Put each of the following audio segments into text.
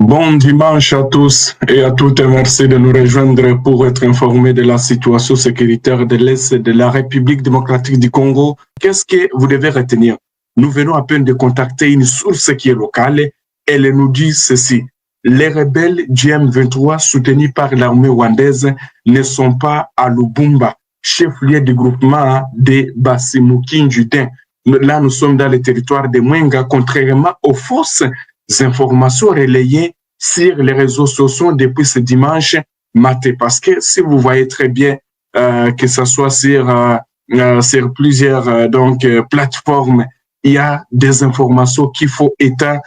Bon dimanche à tous et à toutes et merci de nous rejoindre pour être informés de la situation sécuritaire de l'Est de la République démocratique du Congo. Qu'est-ce que vous devez retenir? Nous venons à peine de contacter une source qui est locale. Elle nous dit ceci. Les rebelles du M23 soutenus par l'armée rwandaise ne sont pas à Lubumba, chef-lieu du groupement de Basimoukin-Judin. Là, nous sommes dans le territoire de Mwenga, contrairement aux fausses informations relayées sur les réseaux sociaux depuis ce dimanche matin. Parce que si vous voyez très bien que ce soit sur plusieurs plateformes, il y a des informations qu'il faut éteindre,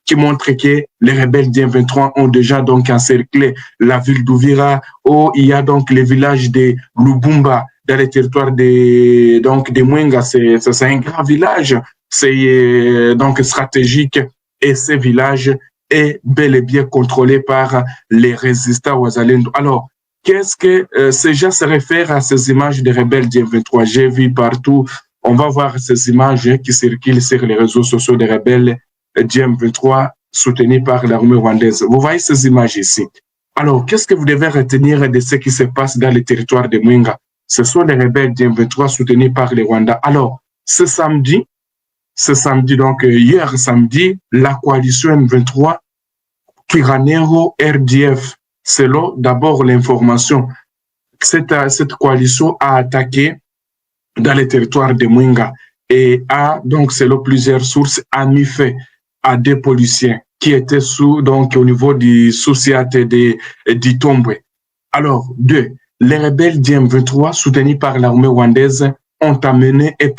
qui montrent que les rebelles du M23 ont déjà donc encerclé la ville d'Ouvira, où il y a donc les villages de Lubumba dans les territoires de Mwenga. C'est un grand village. C'est donc stratégique et ce village est bel et bien contrôlé par les résistants Wazalendo. Alors, qu'est-ce que ces gens se réfèrent à ces images des rebelles du M23? J'ai vu partout, on va voir ces images qui circulent sur les réseaux sociaux des rebelles du M23 soutenus par l'armée rwandaise. Vous voyez ces images ici. Alors, qu'est-ce que vous devez retenir de ce qui se passe dans le territoire de Mwenga? Ce sont les rebelles du M23 soutenus par les Rwandais. Alors, ce samedi, donc hier samedi, la coalition M23, Kiranero, RDF, selon d'abord l'information, cette coalition a attaqué dans les territoires de Mwenga et a, donc selon plusieurs sources, a mis fin à des policiers qui étaient au niveau du Souciat et du Tombwe. Alors, les rebelles du M23, soutenus par l'armée rwandaise, ont amené un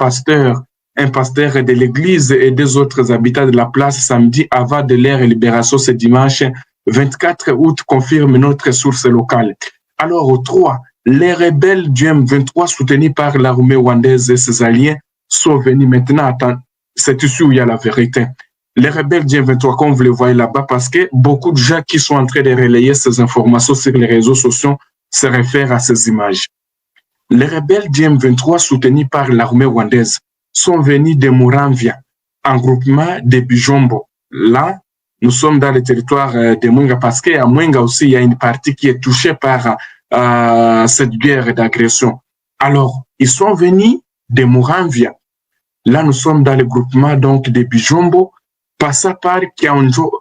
pasteur de l'église et des autres habitants de la place samedi avant de leur libération ce dimanche 24 août, confirme notre source locale. Alors, 3, les rebelles du M23 soutenus par l'armée rwandaise et ses alliés sont venus maintenant. C'est ici où il y a la vérité. Les rebelles du M23, comme vous le voyez là-bas, parce que beaucoup de gens qui sont en train de relayer ces informations sur les réseaux sociaux se réfèrent à ces images. Les rebelles du M23 soutenus par l'armée rwandaise sont venus de Muramvya, en groupement de Bijombo. Là, nous sommes dans le territoire de Mwenga parce qu'à Mwenga aussi, il y a une partie qui est touchée par cette guerre d'agression. Alors, ils sont venus de Muramvya. Là, nous sommes dans le groupement donc de Bijombo, passant par Kianzomvu.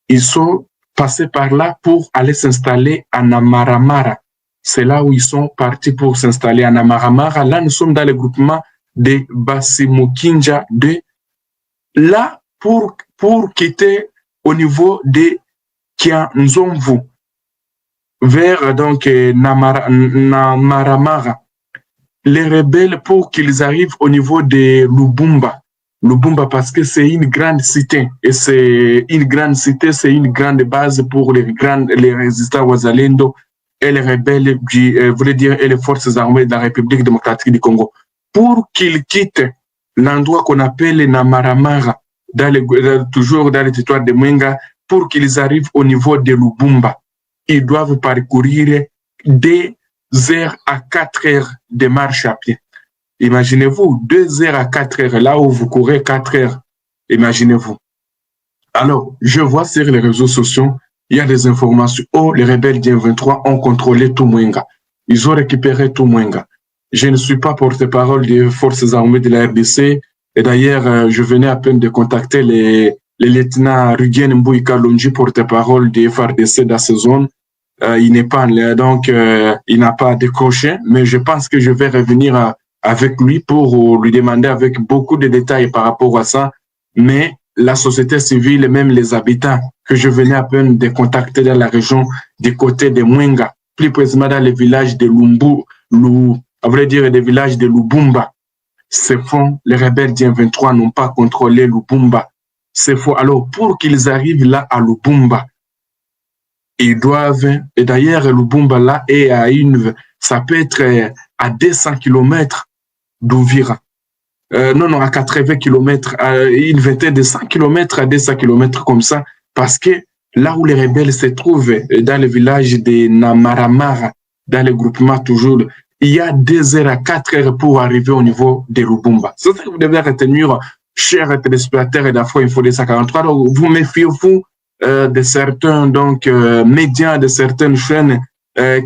Ils sont passés par là pour aller s'installer à Namaramara. C'est là où ils sont partis pour s'installer à Namaramara. Là, nous sommes dans le groupement de Basimoukinja 2. Là, pour quitter au niveau de Kianzomvu, vers donc Namaramara. Les rebelles, pour qu'ils arrivent au niveau de Lubumba. Lubumba parce que c'est une grande cité. Et c'est une grande cité, c'est une grande base pour les résistants Wazalendo et les rebelles, et les forces armées de la République démocratique du Congo. Pour qu'ils quittent l'endroit qu'on appelle Namaramara, toujours dans le territoire de Mwenga, pour qu'ils arrivent au niveau de Lubumba, ils doivent parcourir 2 heures à 4 heures de marche à pied. Imaginez-vous, 2 heures à 4 heures, là où vous courez 4 heures, imaginez-vous. Alors, je vois sur les réseaux sociaux, il y a des informations. Oh, les rebelles du M23 ont contrôlé tout Mwenga. Ils ont récupéré tout Mwenga. Je ne suis pas porte-parole des forces armées de la RDC. Et d'ailleurs, je venais à peine de contacter les lieutenants Rugien Mbouy Kalonji, porte-parole des FARDC dans cette zone. Il n'est pas donc il n'a pas décroché, mais je pense que je vais revenir avec lui pour lui demander avec beaucoup de détails par rapport à ça. Mais la société civile, même les habitants que je venais à peine de contacter dans la région du côté de Mwenga, plus précisément dans les villages de des villages de Lubumba, c'est faux. Les rebelles du M23 n'ont pas contrôlé Lubumba. C'est faux. Alors, pour qu'ils arrivent là à Lubumba, ils doivent, et d'ailleurs, Lubumba là est ça peut être à 200 km d'Ouvira. Non, à 80 km, une vingtaine de 100 km à 200 km comme ça, parce que là où les rebelles se trouvent, dans le village de Namaramara, dans le groupement toujours, il y a 2 heures à 4 heures pour arriver au niveau de Lubumba. C'est ça que vous devez retenir chers téléspectateurs d'Afro Info 243, donc vous méfiez-vous de certains médias, de certaines chaînes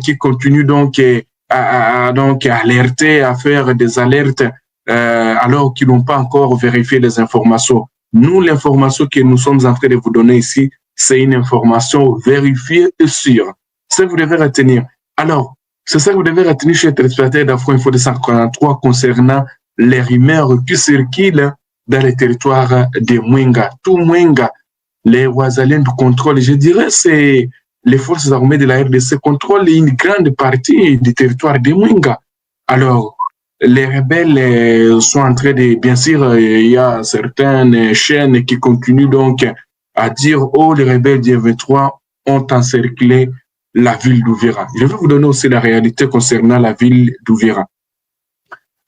qui continuent donc à alerter, à faire des alertes alors qu'ils n'ont pas encore vérifié les informations. Nous, l'information que nous sommes en train de vous donner ici, c'est une information vérifiée et sûre. C'est ce que vous devez retenir. Alors, c'est ça que vous devez retenir chez les téléspectateurs d'Afro Info 243 concernant les rumeurs qui circulent dans les territoires de Mwenga. Tout Mwenga, les Wazalènes contrôlent, je dirais, c'est les forces armées de la RDC contrôlent une grande partie du territoire de Mwenga. Alors, les rebelles sont en train de, bien sûr, il y a certaines chaînes qui continuent donc à dire, oh, les rebelles du 23 ont encerclé la ville d'Uvira. Je vais vous donner aussi la réalité concernant la ville d'Uvira.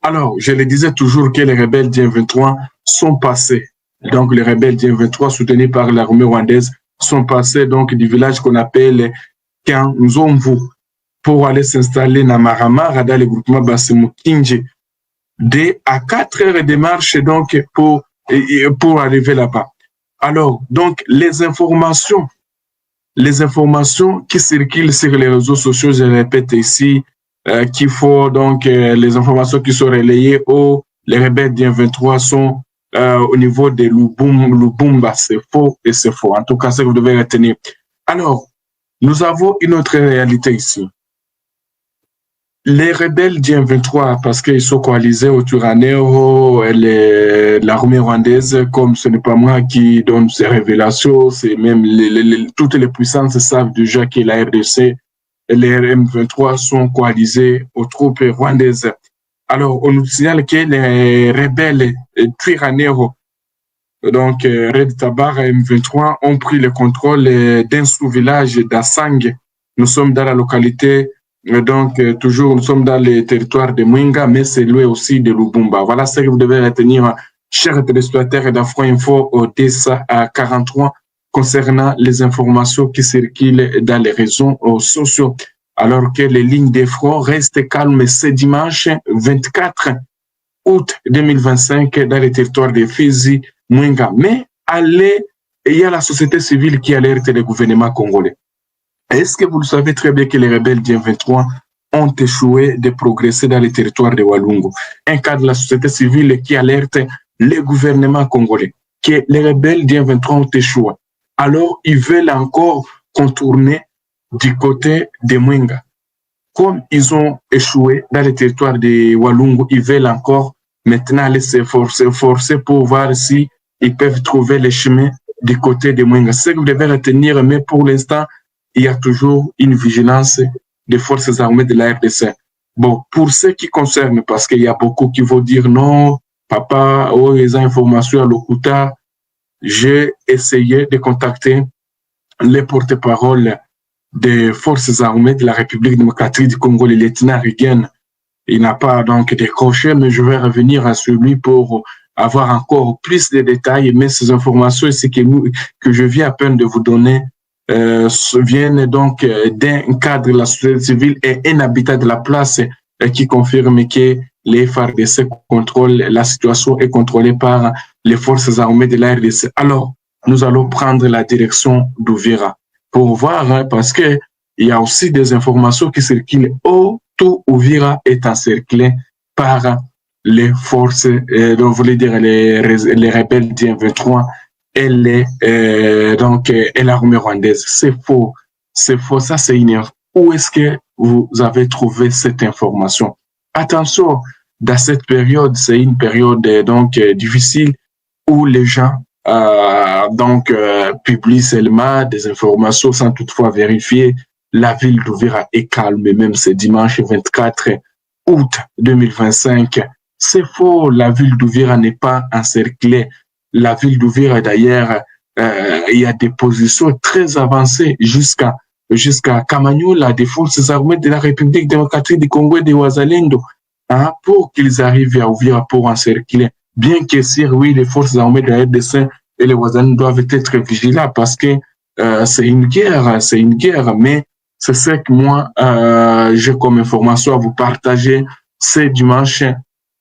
Alors, je le disais toujours que les rebelles du 23 sont passés. Donc, les rebelles du 23 soutenus par l'armée rwandaise sont passés donc du village qu'on appelle Kanzomvu pour aller s'installer dans Maramara, dans le groupement Basemukinje, à 4 heures de marche donc pour arriver là-bas. Alors, donc, les informations qui circulent sur les réseaux sociaux, je répète ici, qu'il faut donc les informations qui sont relayées les rebelles du 23 sont au niveau de Lubumba, c'est faux et c'est faux. En tout cas, c'est ce que vous devez retenir. Alors, nous avons une autre réalité ici. Les rebelles du 23, parce qu'ils sont coalisés au Turanero et l'armée rwandaise, comme ce n'est pas moi qui donne ces révélations, c'est même toutes les puissances savent déjà que la RDC et les M23 sont coalisés aux troupes rwandaises. Alors, on nous signale que les rebelles Turanero, donc Red Tabar et M23, ont pris le contrôle d'un sous-village d'Assang. Nous sommes dans la localité. Donc, toujours, nous sommes dans les territoires de Mwenga, mais c'est loin aussi de Lubumba. Voilà ce que vous devez retenir, chers téléspectateurs d'Afro Info au DSA 43, concernant les informations qui circulent dans les réseaux sociaux. Alors que les lignes de front restent calmes ce dimanche 24 août 2025 dans les territoires de Fizi, Mwenga. Mais il y a la société civile qui alerte le gouvernement congolais. Est-ce que vous le savez très bien que les rebelles du 23 ont échoué de progresser dans les territoires de Walungu? Un cas de la société civile qui alerte le gouvernement congolais que les rebelles du 23 ont échoué. Alors, ils veulent encore contourner du côté de Mwenga. Comme ils ont échoué dans les territoires de Walungu, ils veulent encore maintenant aller se forcer pour voir si ils peuvent trouver les chemins du côté de Mwenga. C'est ce que vous devez retenir, mais pour l'instant, il y a toujours une vigilance des forces armées de la RDC. Bon, pour ce qui concerne, parce qu'il y a beaucoup qui vont dire non, papa, les informations à l'Okuta, j'ai essayé de contacter les porte-paroles des forces armées de la République démocratique du Congo, le lieutenant Rigen. Il n'a pas donc décroché, mais je vais revenir à celui pour avoir encore plus de détails. Mais ces informations ici que je viens à peine de vous donner viennent donc d'un cadre de la société civile et un habitat de la place qui confirme que les FARDC contrôlent la situation est contrôlée par les forces armées de la RDC. Alors, nous allons prendre la direction d'Uvira pour voir, parce que il y a aussi des informations qui circulent. Tout Uvira est encerclé par les forces, donc vous voulez dire les rebelles du 23 et et l'armée rwandaise. C'est faux, ça c'est une erreur. Où est-ce que vous avez trouvé cette information? Attention, dans cette période, c'est une période difficile où les gens publient seulement des informations sans toutefois vérifier. La ville d'Uvira est calme, même ce dimanche 24 août 2025. C'est faux, la ville d'Uvira n'est pas encerclée. La ville d'Uvira, d'ailleurs, il y a des positions très avancées jusqu'à Kamanyola, des forces armées de la République démocratique du Congo et des Wazalendo, pour qu'ils arrivent à Uvira pour encercler. Bien que oui, les forces armées de la RDC et les Wazalendo doivent être vigilants parce que c'est une guerre, mais c'est ce que moi, j'ai comme information à vous partager. C'est dimanche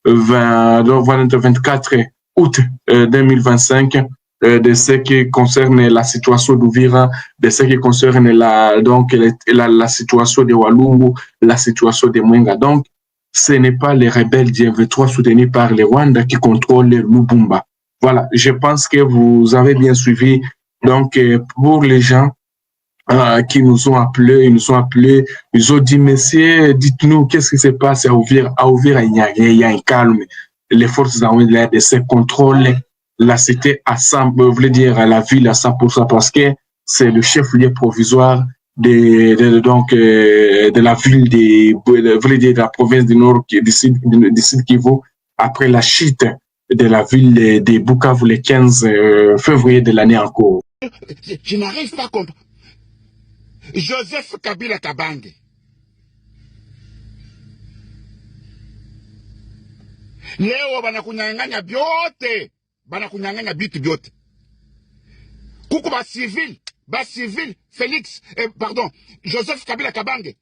24 août 2025 de ce qui concerne la situation d'Uvira, de ce qui concerne la situation de Walungu, la situation de Mwenga. Donc, ce n'est pas les rebelles du M23 soutenus par les Rwandais qui contrôlent Lubumba. Voilà, je pense que vous avez bien suivi. Donc, pour les gens qui nous ont appelés, ils ont dit, messieurs, dites-nous, qu'est-ce qui se passe à Uvira, il y a un calme. Les forces armées de la RDC contrôlent la cité à 100%, voulez dire à la ville à 100%, parce que c'est le chef-lieu provisoire de la ville de la province du Nord, du Sud Kivu, après la chute de la ville de Bukavu le 15 février de l'année en cours. Je n'arrive pas à comprendre. Joseph Kabila Kabange. Leo banakunyanganya byote. Banakunyanganya bitu byote. Kuku ba civil, Félix, Joseph Kabila Kabange.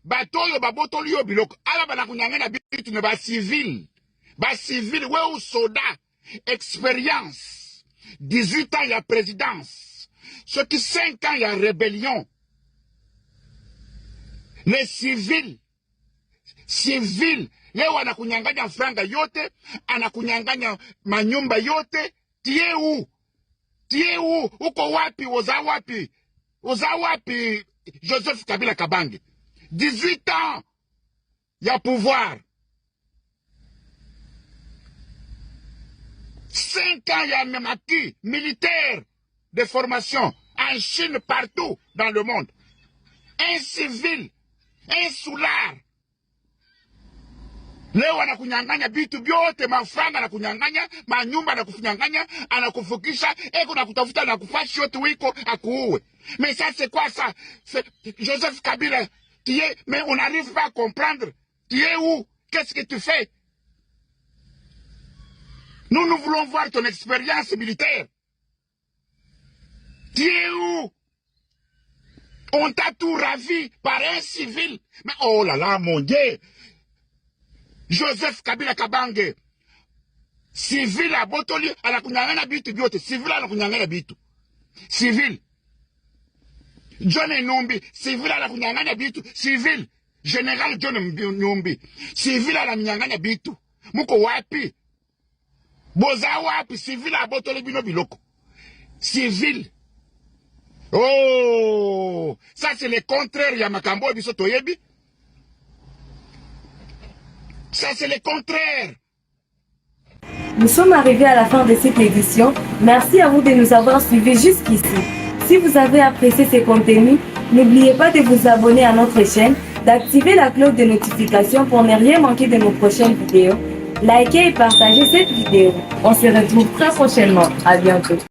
Batoyo babotoli yo biloko. Ala banakunyanganya bitu ne ba civil. Ba civil, we ou soda. Expérience. 18 ans, il y a présidence. Ce qui 5 ans, il y a rébellion. Les civils, leo anakunyanganya franga yote, anakunyanganya manyumba yote, tie u, uko wapi, oza wapi, Joseph Kabila Kabange. 18 ans, ya pouvoir. 5 ans, il y a même acquis militaire de formation en Chine, partout dans le monde. Un civil, un soulard. Leo anakunyanganya bitu byote, mafranga anakunyanganya, manyumba anakunyanganya, anakufukisha, eko nakutafuta nakufashi yote wiko akuue. Mais ça c'est quoi ça? Joseph Kabila, mais on n'arrive pas à comprendre. Tu es où? Qu'est-ce que tu fais? Nous voulons voir ton expérience militaire. Tu es où? On t'a tout ravi par un civil. Mais oh là là, mon Dieu. Joseph Kabila Kabange. Civil à Botoli, à la kunyangana bitu biote. Civil à la kunyangana bitu. Civil. John Numbi. Civil à la kunyangana bitu. Civil. Général John Numbi. Civil à la kunyangana bitu. Muko wapi. Boza wapi. Civil à Botoli bino biloko. Civil. Oh, ça c'est le contraire, Yamakambo Biso Toyebi. Ça c'est le contraire. Nous sommes arrivés à la fin de cette édition. Merci à vous de nous avoir suivis jusqu'ici. Si vous avez apprécié ces contenus, n'oubliez pas de vous abonner à notre chaîne, d'activer la cloche de notification pour ne rien manquer de nos prochaines vidéos. Likez et partagez cette vidéo. On se retrouve très prochainement. À bientôt.